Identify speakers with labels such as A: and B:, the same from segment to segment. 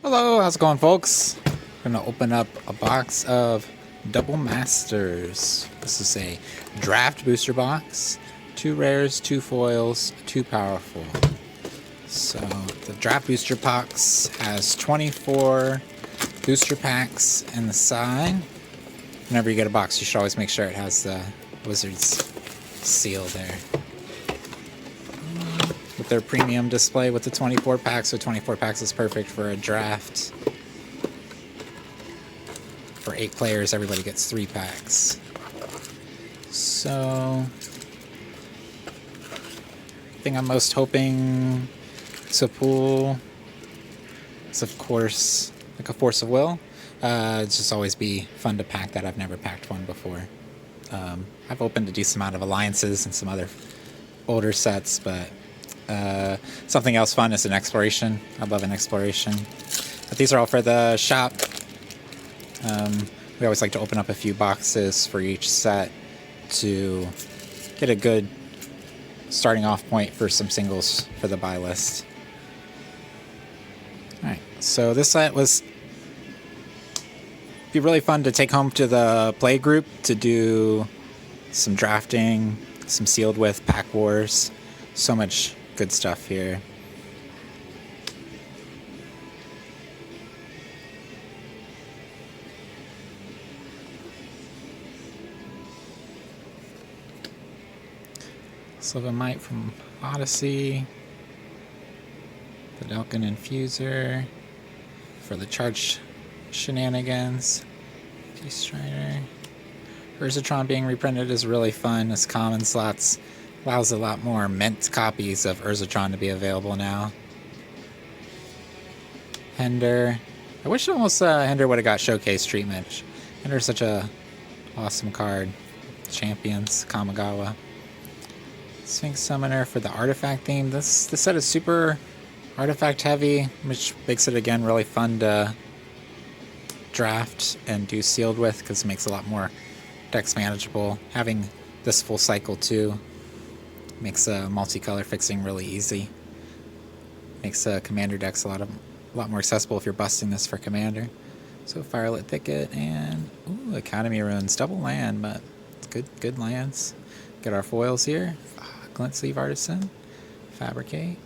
A: Hello, how's it going, folks? I'm gonna open up a box of Double Masters. This is a draft booster box. 2 rares, 2 foils, 2 powerful. So the draft booster box has 24 booster packs in the side. Whenever you get a box, you should always make sure it has the Wizards seal there. With their premium display with the 24 packs, so 24 packs is perfect for a draft. For 8 players, everybody gets 3 packs. So, the thing I'm most hoping to pull is, of course, like a Force of Will. It's just always be fun to pack that. I've never packed one before. I've opened a decent amount of Alliances and some other older sets, but something else fun is an Exploration. I love an Exploration. But these are all for the shop. We always like to open up a few boxes for each set to get a good starting off point for some singles for the buy list. Alright, so this set was be really fun to take home to the play group to do some drafting, some sealed with pack wars. So much good stuff here. Sylvanite from Odyssey, the Delkin Infuser for the charge shenanigans, Strider. Urzatron being reprinted is really fun. As common slots allows a lot more mint copies of Urzatron to be available now. Hender. I wish almost Hender would have got showcase treatment. Hender's such a awesome card. Champions, Kamigawa. Sphinx Summoner for the artifact theme. This set is super artifact heavy, which makes it again really fun to draft and do sealed with because it makes a lot more decks manageable. Having this full cycle too makes multicolor fixing really easy. Makes commander decks a lot more accessible if you're busting this for commander. So Firelit Thicket and Academy Ruins, double land, but it's good lands. Get our foils here. Glint Sleeve Artisan, Fabricate,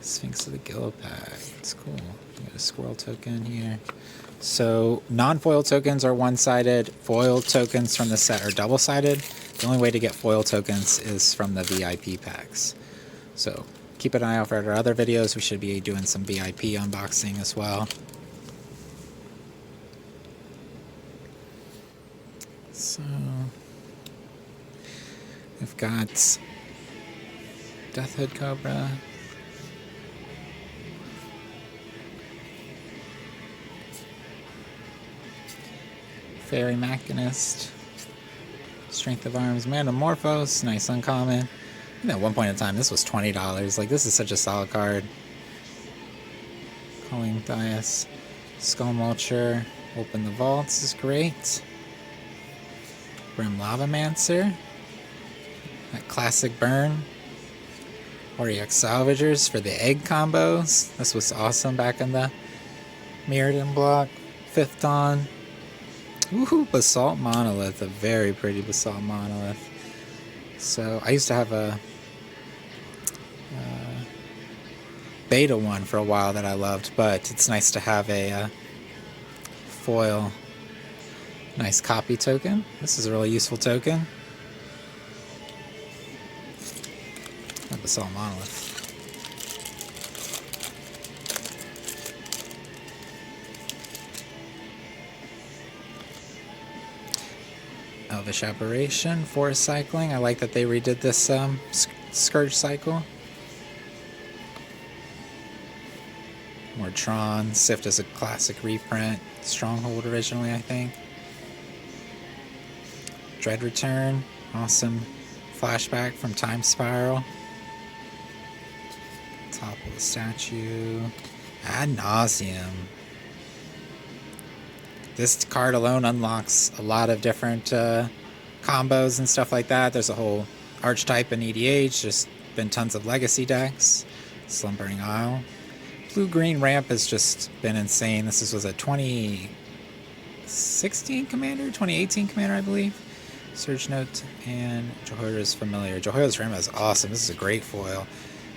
A: Sphinx of the Gillipack. It's cool. You got a squirrel token here. So non-foil tokens are one-sided. Foil tokens from the set are double-sided. The only way to get foil tokens is from the VIP packs. So keep an eye out for our other videos. We should be doing some VIP unboxing as well. So we've got Death Hood Cobra, Fairy Machinist, Strength of Arms, Metamorphose, nice uncommon. And at one point in time, this was $20. Like, this is such a solid card. Calling Thias, Skull Mulcher, Open the Vaults is great. Grim Lavamancer. That classic burn. Auriok Salvagers for the egg combos. This was awesome back in the Mirrodin block. Fifth Dawn. Ooh, Basalt Monolith. A very pretty Basalt Monolith. So, I used to have a beta one for a while that I loved, but it's nice to have a foil nice copy token. This is a really useful token. Basalt Monolith. Elvish Aberration, Forest Cycling. I like that they redid this Scourge cycle. More Tron. Sift is a classic reprint. Stronghold originally, I think. Dread Return. Awesome flashback from Time Spiral. Topple the statue. Ad nauseum. This card alone unlocks a lot of different combos and stuff like that. There's a whole archetype in EDH. There's been tons of legacy decks. Slumbering Isle. Blue-green ramp has just been insane. This was a 2016 Commander, 2018 Commander, I believe. Surge Note and Jehoiada's Familiar. Jehoiada's Familiar is awesome. This is a great foil.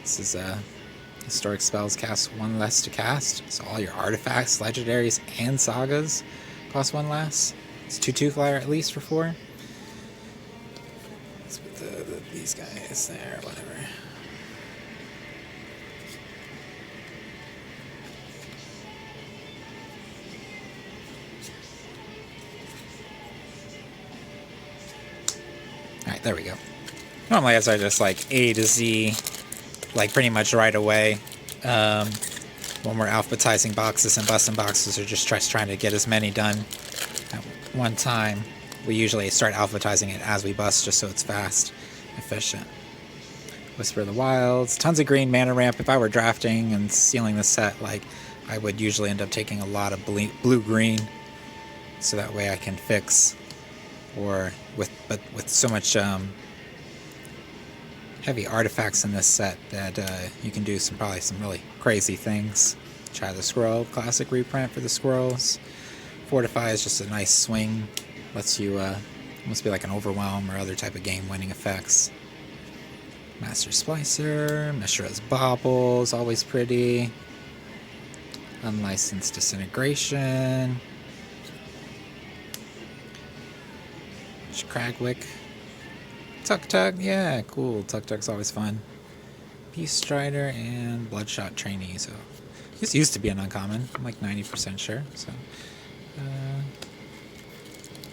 A: This is historic spells cost 1 less to cast. So all your artifacts, legendaries, and sagas cost 1 less. It's 2/2 flyer at least for 4. Let's put these guys there, whatever. Alright, there we go. Normally as I just like A to Z, like pretty much right away. When we're alphabetizing boxes and busting boxes, or just trying to get as many done at one time, we usually start alphabetizing it as we bust, just so it's fast, efficient. Whisper of the Wilds, tons of green mana ramp. If I were drafting and sealing the set, like I would usually end up taking a lot of blue-green, so that way I can fix, or with so much heavy artifacts in this set that you can do probably some really crazy things. Try the Squirrel, classic reprint for the Squirrels. Fortify is just a nice swing, lets you almost be like an Overwhelm or other type of game-winning effects. Master Splicer, Mishra's Baubles, always pretty. Unlicensed Disintegration. Cragwick. Tuk-Tuk, yeah, cool. Tuk-Tuk's always fun. Beast Strider and Bloodshot Trainee. So this used to be an uncommon. I'm like 90% sure. So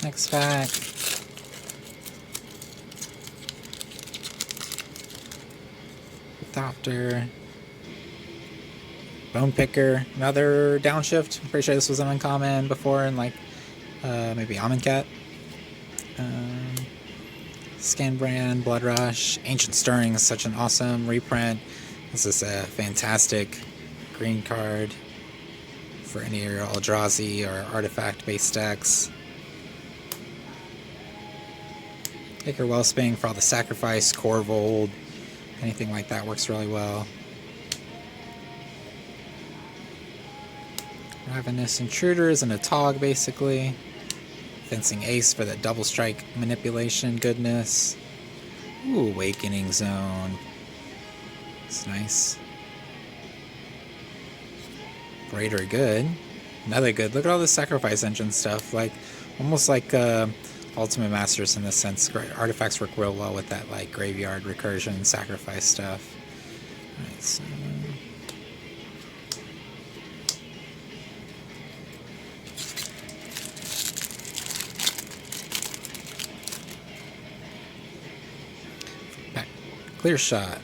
A: next pack. Thopter. Bone Picker. Another downshift. I'm pretty sure this was an uncommon before in like maybe Amonkhet. Scanbrand, Blood Rush, Ancient Stirring is such an awesome reprint. This is a fantastic green card for any of your Eldrazi or artifact-based decks. Acre Wellspring for all the sacrifice, Corvold, anything like that works really well. Ravenous Intruder is an Atog, basically. Fencing Ace for the double strike manipulation goodness. Ooh, Awakening Zone. It's nice. Greater Good. Another good. Look at all the sacrifice engine stuff. Like, almost like Ultimate Masters in this sense. Artifacts work real well with that, like graveyard recursion, sacrifice stuff. Alright, so Clear Shot.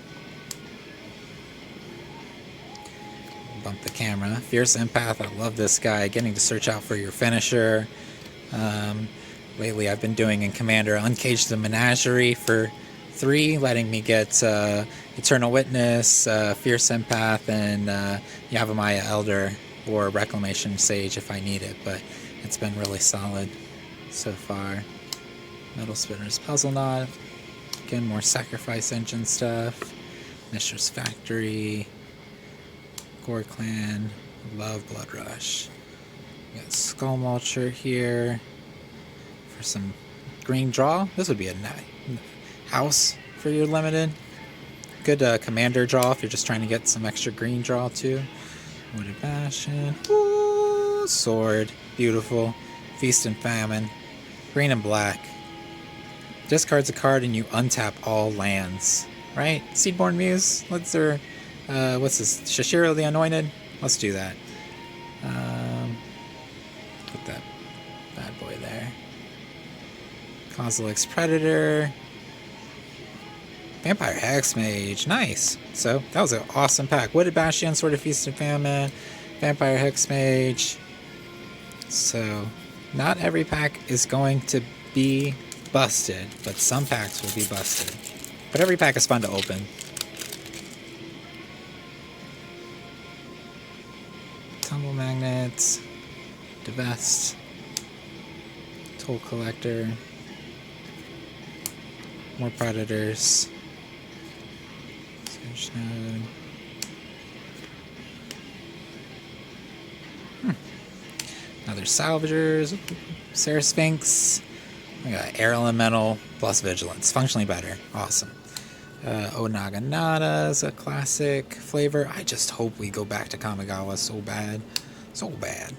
A: Bump the camera. Fierce Empath. I love this guy. Getting to search out for your finisher. Lately I've been doing in Commander Uncage the Menagerie for 3, letting me get Eternal Witness, Fierce Empath, and Yavimaya Elder or Reclamation Sage if I need it, but it's been really solid so far. Metal Spinner's Puzzle Knot. Again, more sacrifice engine stuff. Mishra's Factory. Gore Clan. Love Blood Rush. We got Skull Mulcher here for some green draw. This would be a house for your limited. Good commander draw if you're just trying to get some extra green draw too. Wooded Bastion. Ooh, Sword. Beautiful. Feast and Famine. Green and black. Discards a card and you untap all lands. Right? Seedborn Muse. What's this? Shashiro the Anointed? Let's do that. Put that bad boy there. Kozilek's Predator. Vampire Hexmage. Nice. So, that was an awesome pack. Wooded Bastion, Sword of Feast and Famine. Vampire Hexmage. So, not every pack is going to be busted, but some packs will be busted. But every pack is fun to open. Tumble Magnets. Divest. Toll Collector. More Predators. Search Node. Another Salvagers. Sarah Sphinx. We got Air Elemental plus Vigilance. Functionally better. Awesome. Onaganada is a classic flavor. I just hope we go back to Kamigawa so bad. So bad.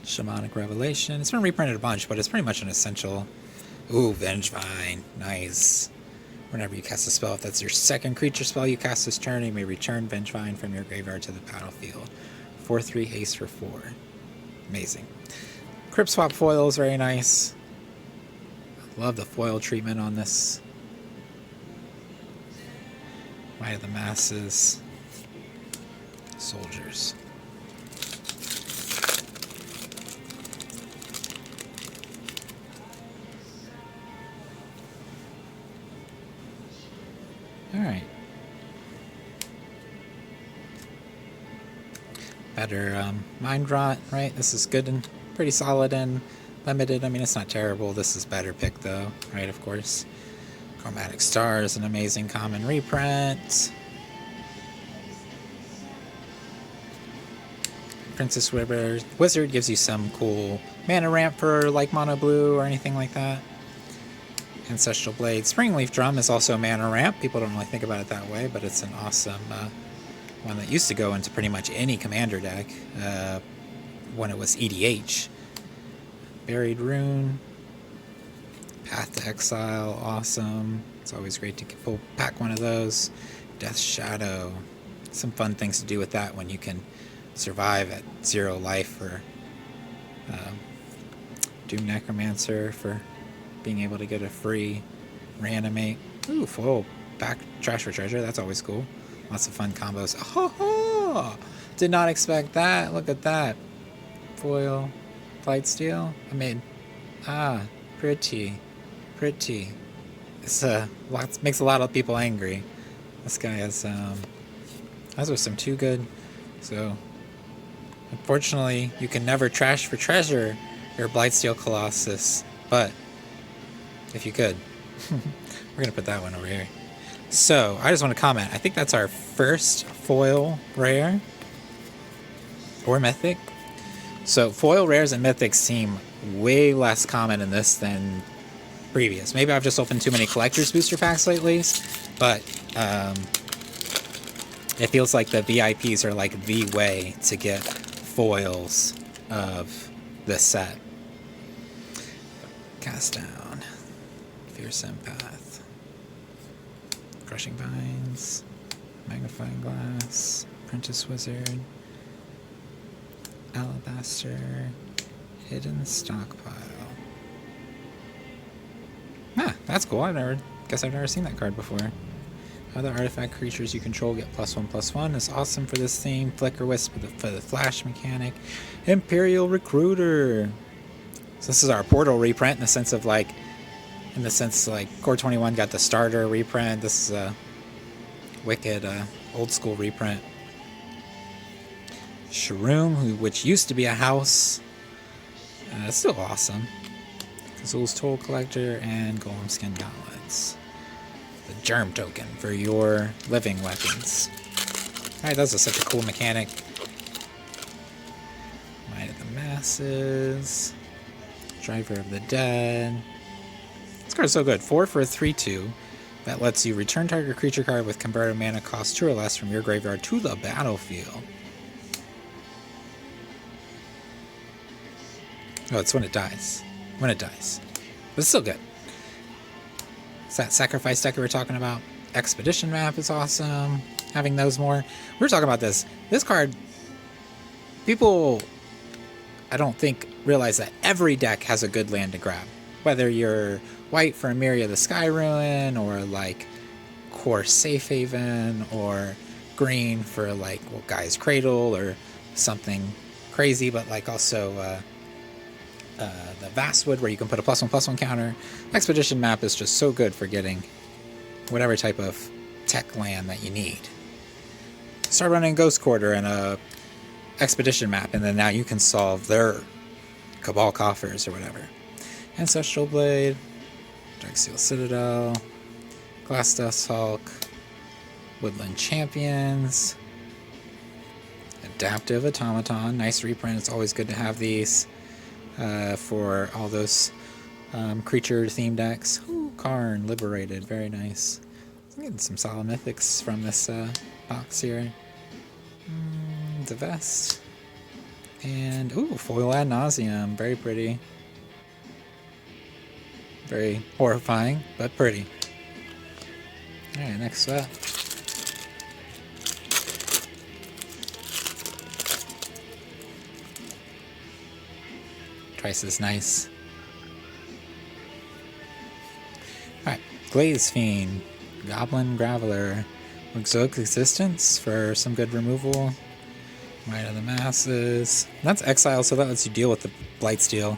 A: Shamanic Revelation. It's been reprinted a bunch, but it's pretty much an essential. Ooh, Vengevine. Nice. Whenever you cast a spell, if that's your second creature spell you cast this turn, you may return Vengevine from your graveyard to the battlefield. 4/3 haste for 4. Amazing. Crypt Swap foil is very nice. Love the foil treatment on this. Might of the Masses. Soldiers. Alright. Better Mind Rot, right? This is good and pretty solid and limited. I mean, it's not terrible. This is better pick, though, right? Of course. Chromatic Star is an amazing common reprint. Princess Wizard gives you some cool mana ramp for like Mono Blue or anything like that. Ancestral Blade. Springleaf Drum is also a mana ramp. People don't really think about it that way, but it's an awesome one that used to go into pretty much any commander deck when it was EDH. Buried Rune. Path to Exile. Awesome. It's always great to pack one of those. Death Shadow. Some fun things to do with that when you can survive at 0 life, or Doom Necromancer for being able to get a free reanimate. Ooh, foil back trash for treasure. That's always cool. Lots of fun combos. Oh, did not expect that. Look at that. Foil, Blightsteel. I mean, pretty. This makes a lot of people angry. This guy has those are some too good. So unfortunately, you can never trash for treasure your Blightsteel Colossus, but if you could, we're gonna put that one over here. So I just want to comment. I think that's our first foil rare or mythic. So foil rares and mythics seem way less common in this than previous. Maybe I've just opened too many collector's booster packs lately, but it feels like the VIPs are like the way to get foils of this set. Cast Down, Fierce Empath, Crushing Vines, Magnifying Glass, Apprentice Wizard, Alabaster, Hidden Stockpile. That's cool. I've never seen that card before. Other artifact creatures you control get +1/+1 is awesome for this theme. Flicker Wisp for the flash mechanic. Imperial Recruiter. So this is our Portal reprint in the sense like Core 21 got the starter reprint. This is a wicked old school reprint. Shroom, which used to be a house. It's still awesome. Kazul's Toll Collector and Golem Skin Gauntlets. The Germ Token for your living weapons. Alright, those are such a cool mechanic. Might of the Masses. Driver of the Dead. This card is so good. 4 for a 3/2. That lets you return target creature card with converted mana cost 2 or less from your graveyard to the battlefield. Oh, it's when it dies. When it dies. But it's still good. It's that sacrifice deck we were talking about. Expedition Map is awesome. Having those more. We were talking about this. This card, people, I don't think, realize that every deck has a good land to grab. Whether you're white for Myria of the Sky Ruin, or like Core Safe Haven, or green for like Guy's Cradle, or something crazy, but like also the Vastwood, where you can put a +1/+1 counter. Expedition Map is just so good for getting whatever type of tech land that you need. Start running Ghost Quarter and a Expedition Map, and then now you can solve their Cabal Coffers or whatever. Ancestral Blade, Darksteel Citadel, Glassdust Hulk, Woodland Champions, Adaptive Automaton. Nice reprint. It's always good to have these for all those creature theme decks. Ooh, Karn, Liberated. Very nice. I'm getting some solid mythics from this box here. The vest. And, ooh, foil ad nauseum. Very pretty. Very horrifying, but pretty. Alright, next up. Twice as nice. Alright, Glaze Fiend. Goblin Graveler. Exotic Existence for some good removal. Might of the Masses. That's Exile, so that lets you deal with the Blightsteel.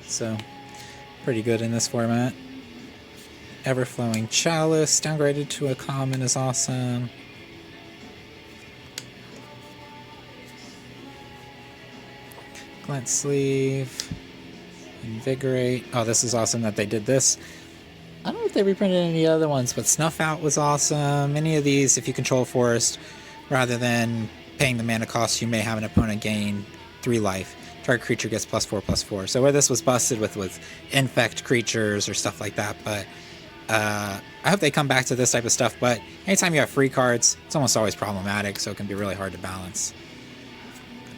A: So, pretty good in this format. Everflowing Chalice, downgraded to a common, is awesome. Glint Sleeve. Invigorate. Oh, this is awesome that they did this. I don't know if they reprinted any other ones, but Snuff Out was awesome. Any of these, if you control Forest, rather than paying the mana cost, you may have an opponent gain 3 life. Target creature gets +4/+4. So where this was busted with infect creatures or stuff like that, but I hope they come back to this type of stuff. But anytime you have free cards, it's almost always problematic, so it can be really hard to balance.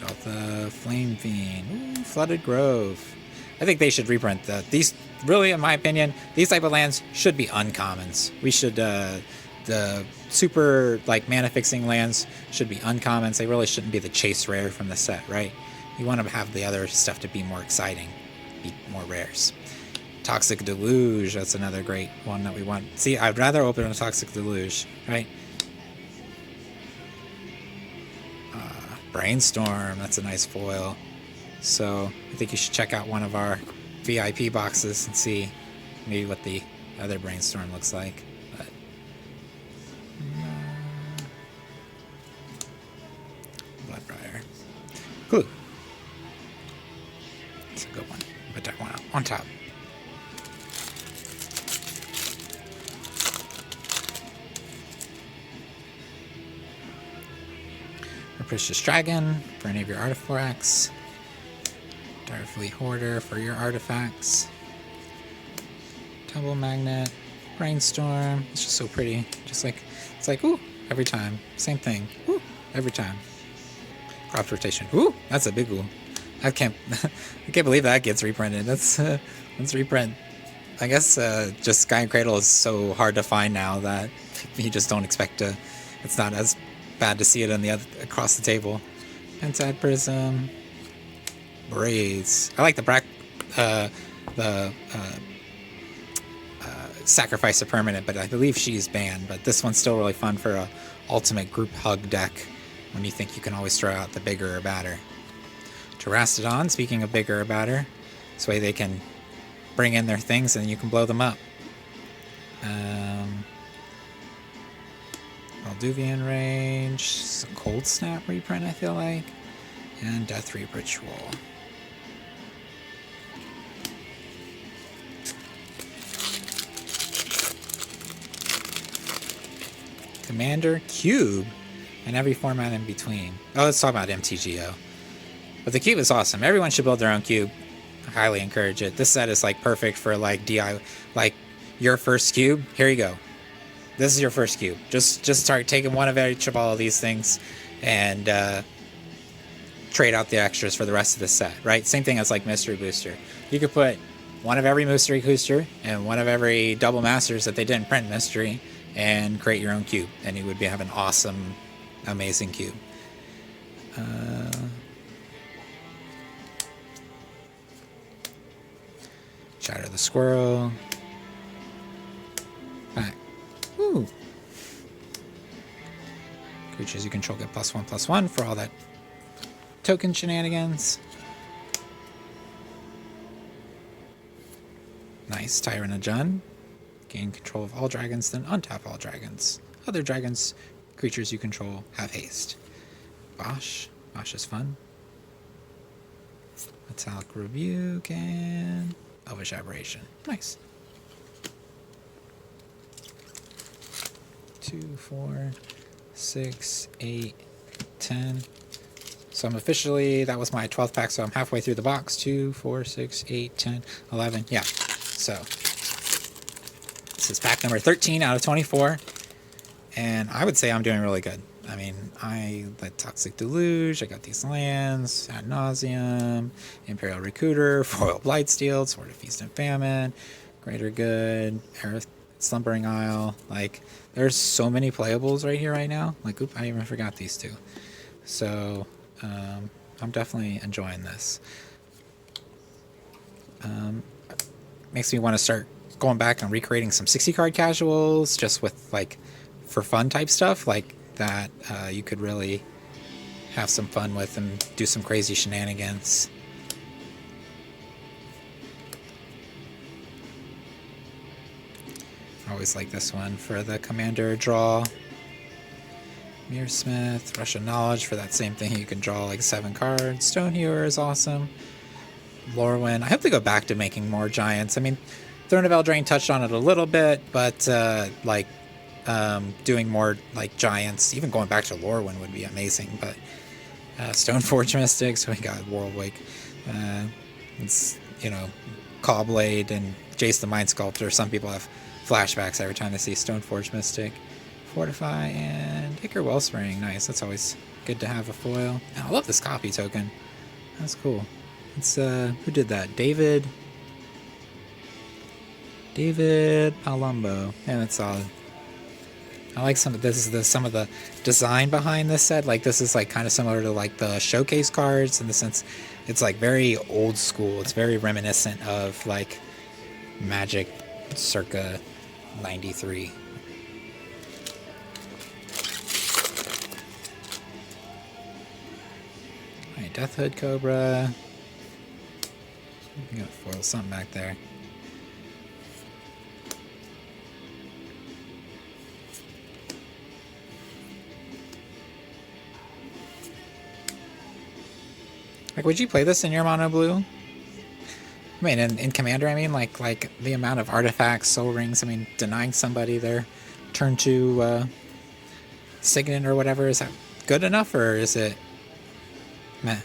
A: Got the Flame Fiend. Ooh, Flooded Grove. I think they should reprint these. Really, in my opinion, these type of lands should be uncommons. We should the super mana fixing lands should be uncommons. They really shouldn't be the chase rare from the set, right? You want to have the other stuff to be more exciting, be more rares. Toxic Deluge, that's another great one that we want. See, I'd rather open a Toxic Deluge, right? Brainstorm, that's a nice foil. So I think you should check out one of our VIP boxes and see maybe what the other Brainstorm looks like. But Bloodbriar. Glue. It's a good one. Put that one out on top. Capricious Dragon for any of your artifacts. Direfleet Hoarder for your artifacts. Tumble Magnet. Brainstorm. It's just so pretty. Just like, it's like, ooh, every time. Same thing. Ooh, every time. Crop Rotation. Ooh, that's a big ooh. I can't believe that gets reprinted. That's reprint. I guess just Sky and Cradle is so hard to find now that you just don't expect to. It's not as bad to see it on the other across the table. Pentad Prism. Braids. I like the Sacrifice a Permanent, but I believe she's banned. But this one's still really fun for a ultimate group hug deck when you think you can always throw out the bigger or badder. Terastodon, speaking of bigger or badder, this way they can bring in their things and you can blow them up. Malduvian Range, Cold Snap reprint I feel like, and Death Reap Ritual. Commander Cube, and every format in between. Oh, let's talk about MTGO. But the cube is awesome. Everyone should build their own cube. I highly encourage it. This set is like perfect for like DIY, like your first cube. Here you go. This is your first cube. Just start taking one of each of all of these things, and trade out the extras for the rest of the set. Right? Same thing as like Mystery Booster. You could put one of every Mystery Booster and one of every Double Masters that they didn't print Mystery, and create your own cube, and you would have an awesome, amazing cube. Shatter the Squirrel. Back. Ooh. Creatures you control get +1/+1 for all that token shenanigans. Nice. Tyrant of Jun. Gain control of all dragons, then untap all dragons. Other dragons, creatures you control, have haste. Bosch. Bosch is fun. Metallic Rebuke and Elvish Aberration. Nice. 2, 4, 6, 8, 10. So I'm officially, that was my 12th pack, so I'm halfway through the box. 2, 4, 6, 8, 10, 11. Yeah. So this is pack number 13 out of 24. And I would say I'm doing really good. I mean, the Toxic Deluge, I got these lands, Ad Nauseam, Imperial Recruiter, Foil Blightsteel, Sword of Feast and Famine, Greater Good, Slumbering Isle. Like, there's so many playables right here right now. Like, oop, I even forgot these two. So, I'm definitely enjoying this. Makes me want to start going back and recreating some 60 card casuals just with, like, for fun type stuff like that. You could really have some fun with and do some crazy shenanigans. I always like this one for the commander draw. Mearsmith, Russian Knowledge for that same thing. You can draw like 7 cards. Stonehewer is awesome. Lorwyn. I hope they go back to making more giants. I mean, Throne of Eldraine touched on it a little bit, but like doing more like giants, even going back to Lorwyn would be amazing. But Stoneforge Mystics, we got Whirlwick. It's, you know, Cawblade and Jace the Mind Sculptor. Some people have flashbacks every time they see Stoneforge Mystic. Fortify and Ichor Wellspring. Nice. That's always good to have a foil. And I love this copy token. That's cool. It's who did that? David Palumbo. Yeah, that's solid. I like some of this. Some of the design behind this set. Like, this is like kind of similar to like the showcase cards in the sense it's like very old school. It's very reminiscent of like Magic circa 93. Alright, Death Hood Cobra. I'm gonna foil something back there. Like, would you play this in your mono blue? I mean, in Commander, I mean, like the amount of artifacts, soul rings, I mean, denying somebody their turn 2 Signet or whatever, is that good enough, or is it meh?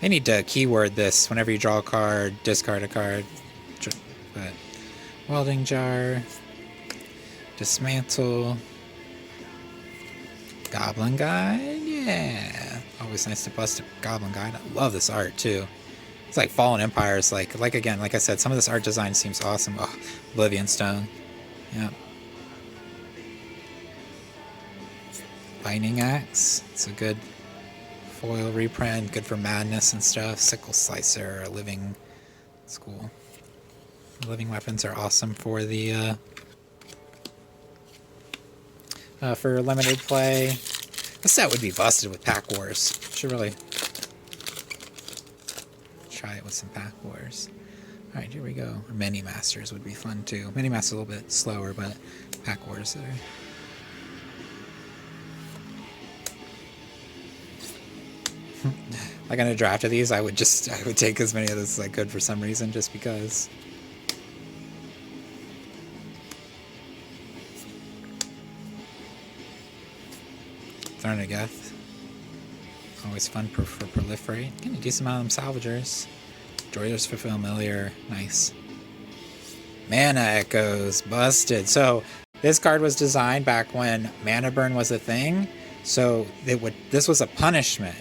A: They need to keyword this whenever you draw a card, discard a card. But Welding Jar, Dismantle, Goblin Guide, yeah. Always nice to bust a Goblin Guide. I love this art too. It's like Fallen Empires, like again, like I said, some of this art design seems awesome. Oh, Oblivion Stone. Yeah. Lightning Axe. It's a good foil reprint, good for madness and stuff. Sickle Slicer, Living. It's cool. Living weapons are awesome for the for limited play. This set would be busted with Pack Wars. Should really try it with some Pack Wars. Alright, here we go. Or Mini Masters would be fun too. Mini Masters a little bit slower, but Pack Wars there. Like on a draft of these, I would take as many of those as I could for some reason, just because. Throne of Geth. Always fun for Proliferate. Getting a decent amount of them salvagers. Joyous for Familiar. Nice. Mana Echoes. Busted. So, this card was designed back when mana burn was a thing. So, this was a punishment,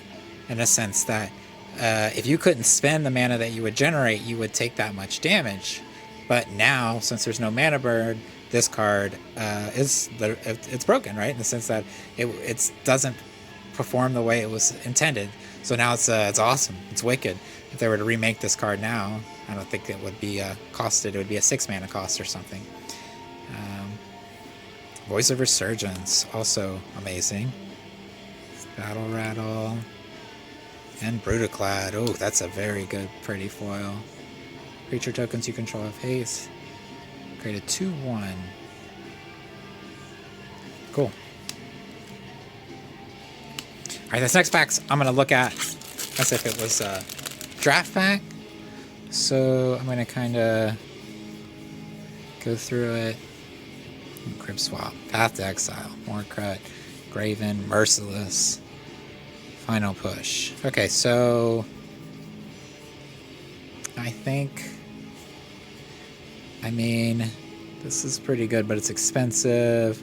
A: in a sense that if you couldn't spend the mana that you would generate, you would take that much damage. But now, since there's no mana burn, this card it's broken, right? In the sense that it doesn't perform the way it was intended. So now it's awesome. It's wicked. If they were to remake this card now, I don't think it would be costed. It would be a 6 mana cost or something. Voice of Resurgence, also amazing. Battle Rattle. And Brutaclad. Oh, that's a very good, pretty foil. Creature tokens you control have haste. Create a 2/1. Cool. Alright, this next pack I'm going to look at as if it was a draft pack. So I'm going to kind of go through it. Crib Swap. Path to Exile. Morcrut. Graven. Merciless. Final Push. Okay, so I think, I mean, this is pretty good, but it's expensive.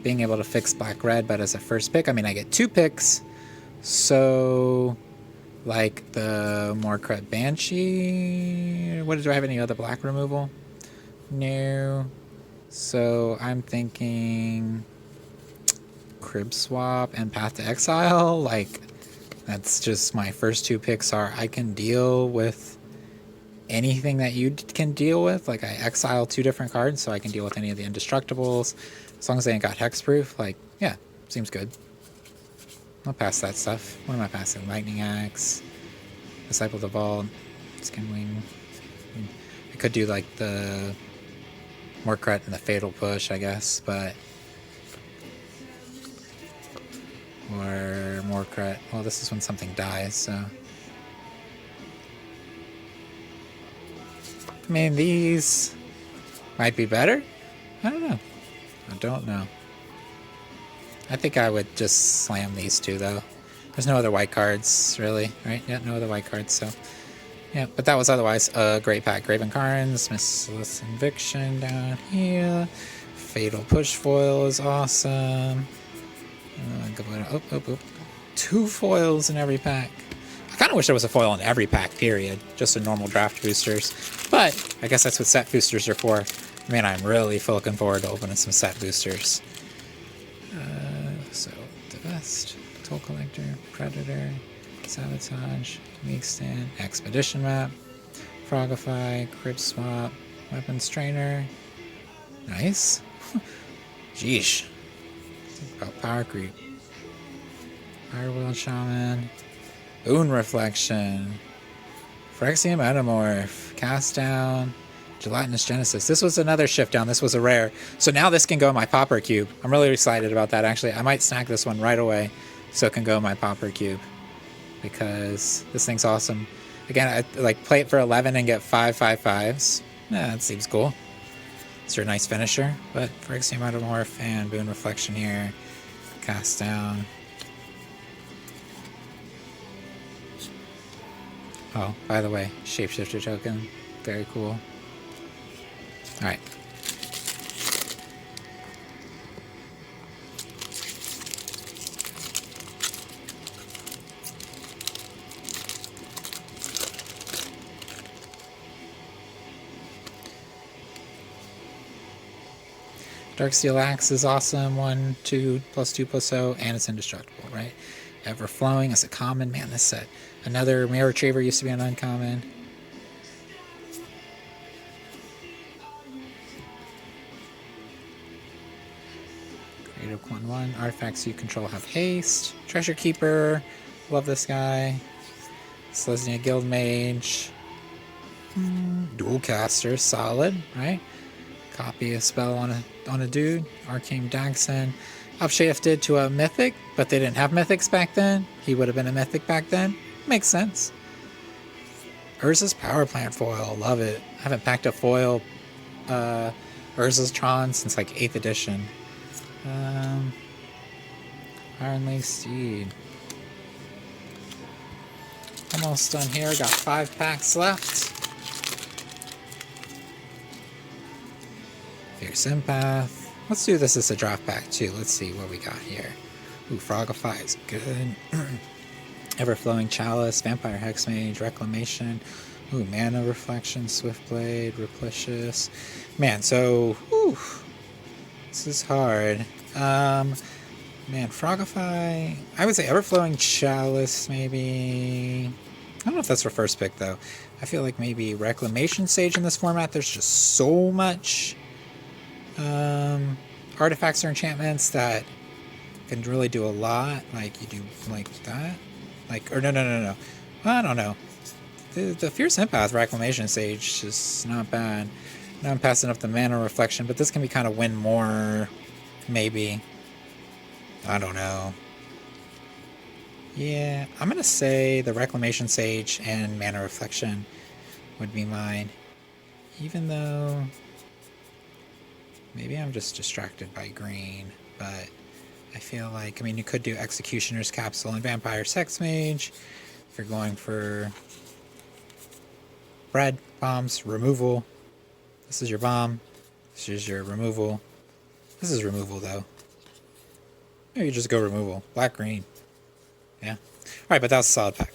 A: Being able to fix black-red, but as a first pick, I mean, I get 2 picks. So, like the Morcrut Banshee. What, do I have any other black removal? No. So I'm thinking Crib Swap and Path to Exile. Like, that's just my first 2 picks are I can deal with anything that you can deal with. Like, I exile 2 different cards, so I can deal with any of the indestructibles. As long as they ain't got hexproof, like, yeah, seems good. I'll pass that stuff. What am I passing? Lightning Axe, Disciple of the Vault, Skinwing. I could do like the Morcrut and the Fatal Push, I guess, but or Morcrut. Well, this is when something dies, so I mean, these might be better. I don't know. I don't know. I think I would just slam these 2, though. There's no other white cards, really, right? Yeah, no other white cards, so... Yeah, but that was otherwise a great pack. Graven Karns, Merciless Eviction down here. Fatal Push Foil is awesome. Oh. 2 foils in every pack. I kind of wish there was a foil in every pack, period. Just a normal draft boosters. But I guess that's what set boosters are for. Man, I'm really looking forward to opening some set boosters. So, Divest, Toll Collector, Predator, Sabotage, Weak Stand, Expedition Map, Frogify, Crib Swap, Weapons Trainer. Nice. Jeesh. Think about Power Creep. Firewheel Shaman, Boon Reflection, Phyrexian Metamorph, Cast Down, Gelatinous Genesis. This was another shift down. This was a rare. So now this can go in my Pauper Cube. I'm really excited about that, actually. I might snack this one right away so it can go in my Pauper Cube because this thing's awesome. Again, I like play it for 11 and get 5 5/5s. That seems cool. It's your nice finisher. But Phyrexian Metamorph and Boon Reflection here. Cast Down. Oh, by the way, Shapeshifter token. Very cool. Alright. Darksteel Axe is awesome. 1, 2, +2/+0, and it's indestructible, right? Everflowing is a common. Man, this set. Another Mirror Retriever used to be an uncommon. Creative 1/1. Artifacts you control have haste. Treasure Keeper. Love this guy. Selesnya Guild Mage. Dual Caster. Solid, right? Copy a spell on a dude. Arcane Dagson. Upshifted to a mythic, but they didn't have mythics back then. He would have been a mythic back then. Makes sense. Urza's Power Plant foil. Love it. I haven't packed a foil Urza's Tron since like 8th edition. Iron Lake Steed. Almost done here. Got 5 packs left. Fierce Empath. Let's do this as a draft pack too. Let's see what we got here. Ooh, Frogify is good. Everflowing Chalice, Vampire Hexmage, Reclamation. Ooh, Mana Reflection, Swiftblade, Replicious. Man, so whew, this is hard. Man, Frogify. I would say Everflowing Chalice, maybe. I don't know if that's our first pick though. I feel like maybe Reclamation Sage in this format. There's just so much artifacts or enchantments that can really do a lot. Like you do like that, like, or no. I don't know. The Fierce Empath Reclamation Sage is not bad. Now I'm passing up the Mana Reflection, but this can be kind of win more, maybe. I don't know. Yeah, I'm gonna say the Reclamation Sage and Mana Reflection would be mine, even though Maybe I'm just distracted by green, but I feel like, I mean, you could do Executioner's Capsule and Vampire Sex Mage. If you're going for bread, bombs, removal. This is your bomb. This is your removal. This is removal, though. Maybe just go removal. Black, green. Yeah. Alright, but that was a solid pack.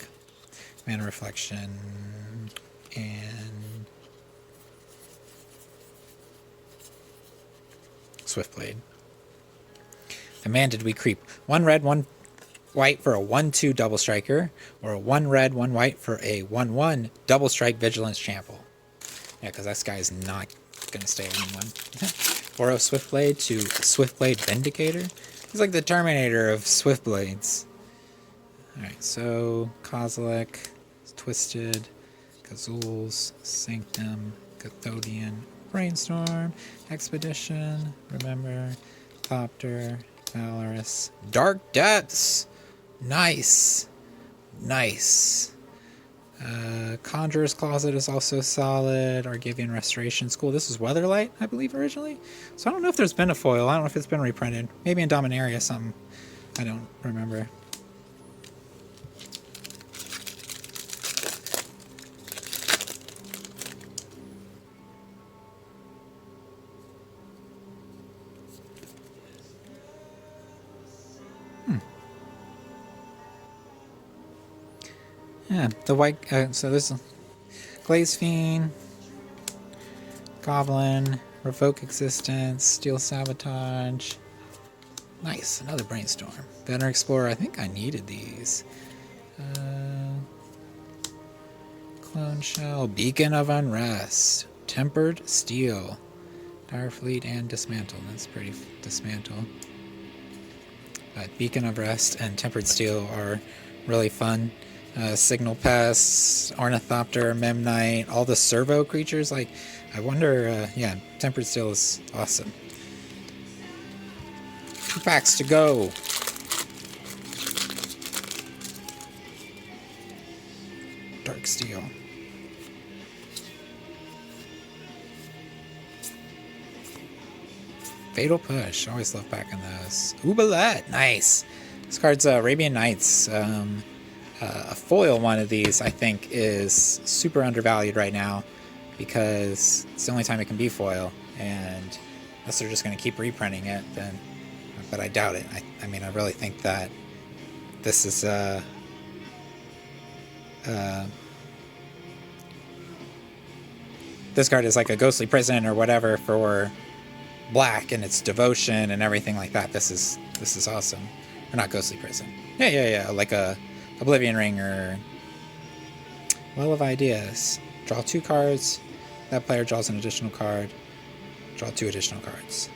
A: Mana Reflection. And Swiftblade. And man, did we creep. 1 red, 1 white for a 1/2 double striker, or a 1 red, 1 white for a 1/1 double strike Vigilance Trample. Yeah, because this guy's not going to stay at 1/1. Or a Swiftblade to Swiftblade Vindicator. He's like the Terminator of Swiftblades. Alright, so Kozilek, Twisted, Kazools, Sanctum, Cathodian, Brainstorm, Expedition, Remember, Copter, Valorous, Dark Depths! Nice! Nice. Conjurer's Closet is also solid. Argivian Restoration School. This is Weatherlight, I believe, originally. So I don't know if there's been a foil. I don't know if it's been reprinted. Maybe in Dominaria something. I don't remember. Yeah, the white, so this is Glaze Fiend, Goblin, Revoke Existence, Steel Sabotage. Nice, another Brainstorm. Veteran Explorer, I think I needed these. Clone Shell, Beacon of Unrest, Tempered Steel, Direfleet, and Dismantle. That's pretty Dismantle. But Beacon of Rest and Tempered Steel are really fun. Signal Pests, Ornithopter, Memnite, all the servo creatures. Like, I wonder, yeah, Tempered Steel is awesome. 2 packs to go. Dark Steel. Fatal Push. Always love packing those. Oubliette. Nice. This card's Arabian Nights. A foil one of these, I think, is super undervalued right now because it's the only time it can be foil, and unless they're just going to keep reprinting it, then. But I doubt it. I mean, I really think that this is this card is like a Ghostly Prison or whatever for black, and it's devotion and everything like that. This is awesome. Or not Ghostly Prison. Yeah. Like a Oblivion Ring or Well of Ideas. Draw 2 cards. That player draws an additional card. Draw 2 additional cards.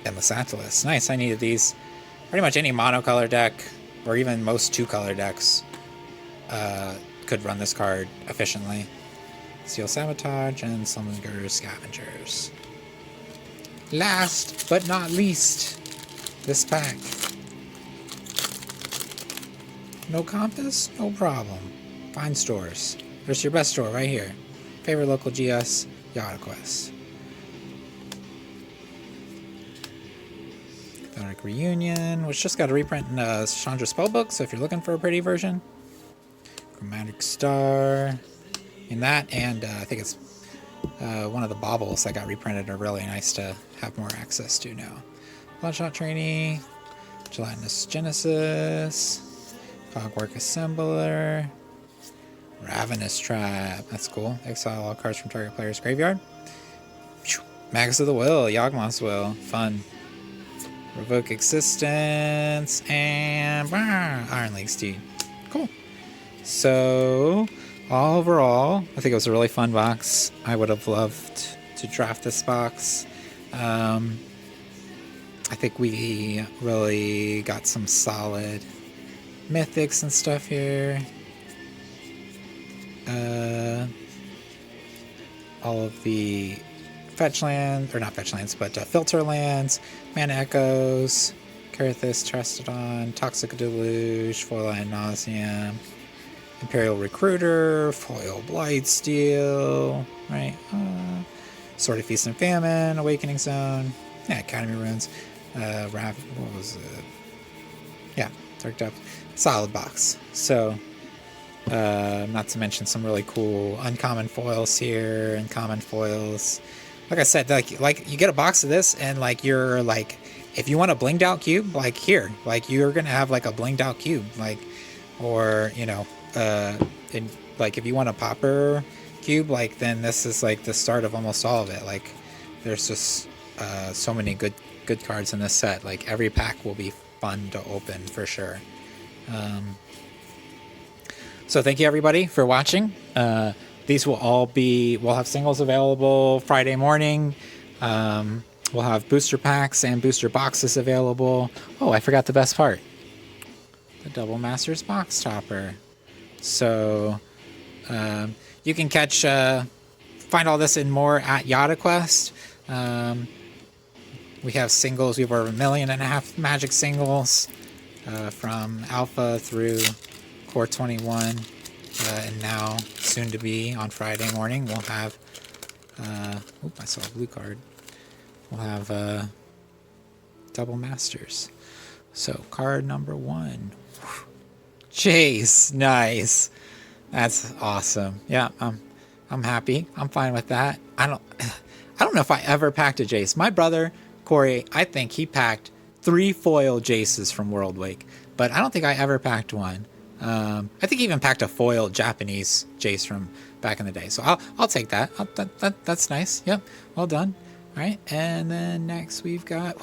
A: Endless Atlas. Nice, I needed these. Pretty much any monocolor deck, or even most 2-color decks, could run this card efficiently. Steel Sabotage and Summoner Scavengers. Last but not least, this pack. No compass? No problem. Find stores. There's your best store right here. Favorite local GS, Yottaquest. Pathetic Reunion, which just got a reprint in Chandra Spellbook, so if you're looking for a pretty version. Chromatic Star. And that, and I think it's one of the baubles that got reprinted are really nice to have more access to now. Bloodshot Trainee, Gelatinous Genesis, Cogwork Assembler, Ravenous Trap, that's cool. Exile all cards from target player's graveyard. Magus of the Will, Yawgmoth's Will, fun. Revoke Existence, and Iron League Steed. Cool. So, overall, I think it was a really fun box. I would have loved to draft this box. I think we really got some solid mythics and stuff here. All of the fetch lands, or not fetch lands, but filter lands, Mana Echoes, Carathis, Trestodon, Toxic Deluge, Foil Ad Nauseam, Imperial Recruiter, Foil Blightsteel, right? Sword of Feast and Famine, Awakening Zone, yeah, Academy Runes, what was it? Yeah, Dark Depths. Solid box. So, not to mention some really cool uncommon foils here, and common foils. Like I said, like you get a box of this, and like you're like, if you want a blinged out cube, like here, like you're gonna have like a blinged out cube, like, or you know, like if you want a popper cube, like then this is like the start of almost all of it. Like there's just so many good cards in this set. Like every pack will be fun to open for sure. So thank you everybody for watching. These will all be, we'll have singles available Friday morning. We'll have booster packs and booster boxes available. Oh, I forgot the best part. The Double Masters box topper. So you can catch, find all this and more at Yottaquest. We have singles. We have over 1.5 million Magic singles from Alpha through Core 21. And now, soon to be on Friday morning, we'll have, I saw a blue card. We'll have Double Masters. So, card number 1. Jace, nice. That's awesome. Yeah, I'm happy. I'm fine with that. I don't know if I ever packed a Jace. My brother, Corey, I think he packed 3 foil Jaces from World Wake, but I don't think I ever packed one. I think he even packed a foil Japanese Jace from back in the day. So I'll take that. That's nice. Yep. Well done. All right. And then next we've got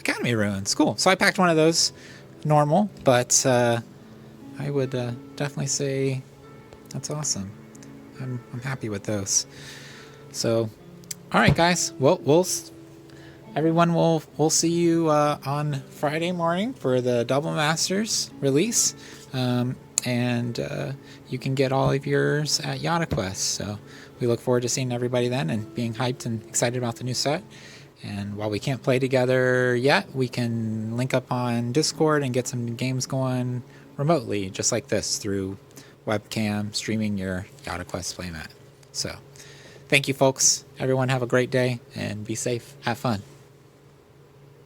A: Academy Ruins. Cool. So I packed one of those normal, but I would definitely say that's awesome. I'm happy with those. So, all right, guys. Well, we'll see you on Friday morning for the Double Masters release. And you can get all of yours at Yottaquest. So we look forward to seeing everybody then and being hyped and excited about the new set. And while we can't play together yet, we can link up on Discord and get some games going remotely, just like this, through webcam, streaming your Yottaquest playmat. So thank you, folks. Everyone have a great day and be safe. Have fun.